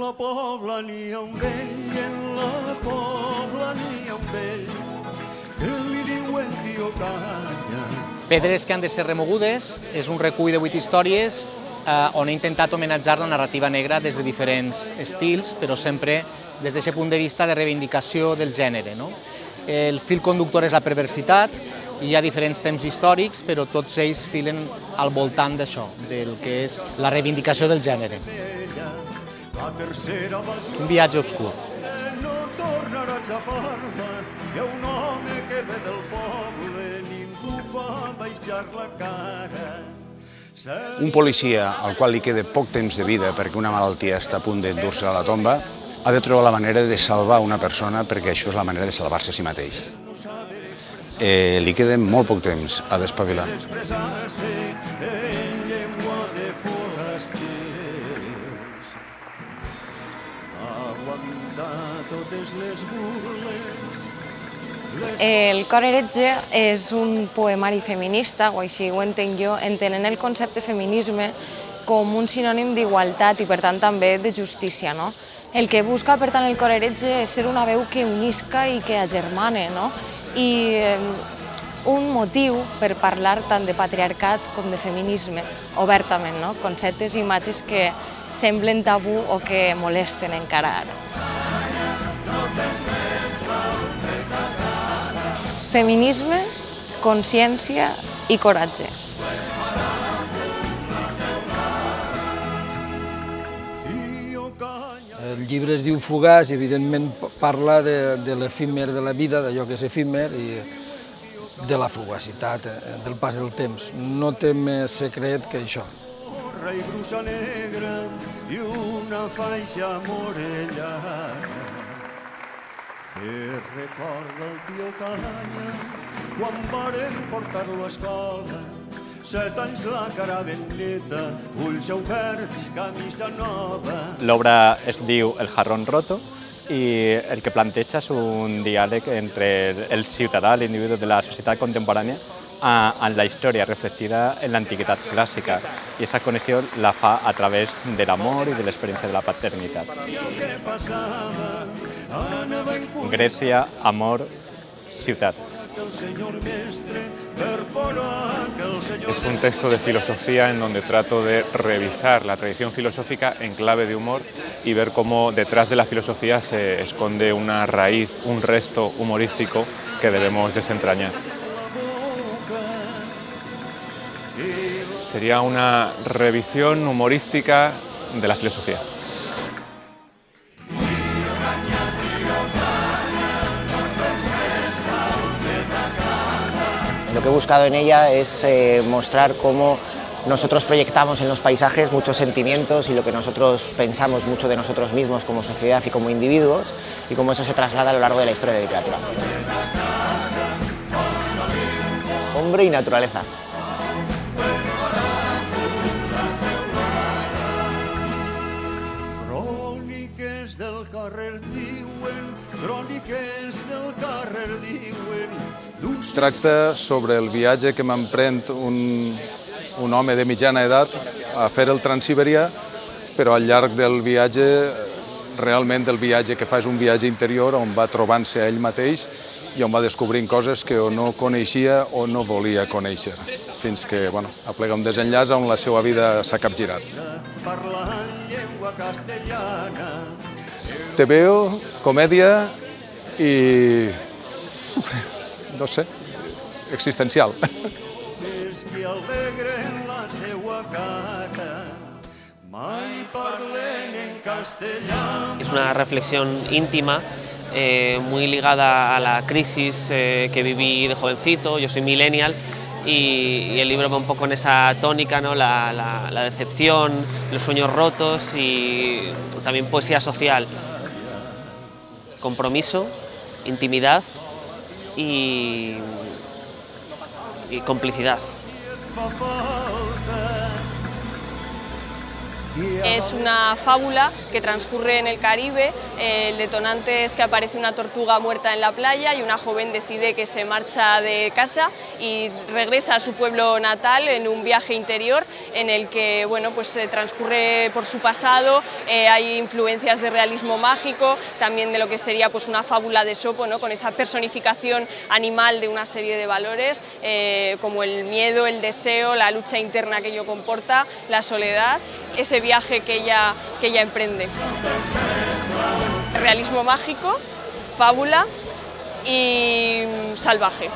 la Pobla n'hi ha un vell, en la Pobla n'hi ha un vell, que li diuen Tio Canya. Pedres que han de ser remogudes és un recull de 8 històries on he intentat homenatjar la narrativa negra des de diferents estils, però sempre des d'aquest punt de vista de reivindicació del gènere. El fil conductor és la perversitat, hi ha diferents temps històrics, però tots ells filen al voltant d'això, del que és la reivindicació del gènere. Un viatge obscur. No tornarà a xafar-me, hi ha un home que ve del poble, ningú fa baixar la cara. Un policia al qual li queda poc temps de vida perquè una malaltia està a punt d'endur-se a la tomba ha de trobar la manera de salvar una persona perquè això és la manera de salvar-se a si mateix. Li queda molt poc temps, ha d'espavilar. El cor heretge és un poemari feminista, o així ho entenc jo, entenent el concepte feminisme com un sinònim d'igualtat i per tant també de justícia. El que busca per tant el cor heretge és ser una veu que unisca i que agermane, i un motiu per parlar tant de patriarcat com de feminisme, obertament, conceptes i imatges que semblen tabú o que molesten encara ara. Feminisme, consciència i coratge. El llibre es diu Fugaç i evidentment parla de l'efímer de la vida, d'allò que és efímer i de la fugacitat, del pas del temps. No té més secret que això. I brusa negra i una faixa morellana que recorda el Tio Canya quan varen portar-lo a escola. 7 anys la cara ben neta, ulls oberts, camisa nova. L'obra es diu El jarrón roto i el que planteja és un diàleg entre el ciutadà, l'individu de la societat contemporània, en la història reflectida en l'antiguitat clàssica. I aquesta connexió la fa a través de l'amor i de l'experiència de la paternitat. Grècia, amor, ciutat. Es un texto de filosofía en donde trato de revisar la tradición filosófica en clave de humor y ver cómo detrás de la filosofía se esconde una raíz, un resto humorístico que debemos desentrañar. Sería una revisión humorística de la filosofía. Lo que he buscado en ella es mostrar cómo nosotros proyectamos en los paisajes muchos sentimientos y lo que nosotros pensamos mucho de nosotros mismos como sociedad y como individuos y cómo eso se traslada a lo largo de la historia de la literatura. Hombre y naturaleza. Cròniques del carrer diuen, cròniques del carrer diuen. Tracta sobre el viatge que m'emprèn un home de mitjana edat a fer el Transsiberià, però al llarg del viatge, realment el viatge que fa és un viatge interior on va trobant-se a ell mateix i on va descobrint coses que o no coneixia o no volia conèixer, fins que aplega un desenllaç on la seva vida s'ha capgirat. TVO, comèdia i, no sé, existencial. Es una reflexión íntima, muy ligada a la crisis que viví de jovencito. Yo soy millennial y el libro va un poco en esa tónica, la decepción, los sueños rotos y también poesía social. Compromiso, intimidad y complicidad. Es una fábula que transcurre en el Caribe. El detonante es que aparece una tortuga muerta en la playa y una joven decide que se marcha de casa y regresa a su pueblo natal en un viaje interior en el que bueno, pues, se transcurre por su pasado, hay influencias de realismo mágico, también de lo que sería pues, una fábula de Esopo, ¿no? Con esa personificación animal de una serie de valores como el miedo, el deseo, la lucha interna que ello comporta, la soledad, ese viaje que ella emprende. Realismo mágico, fábula y salvaje.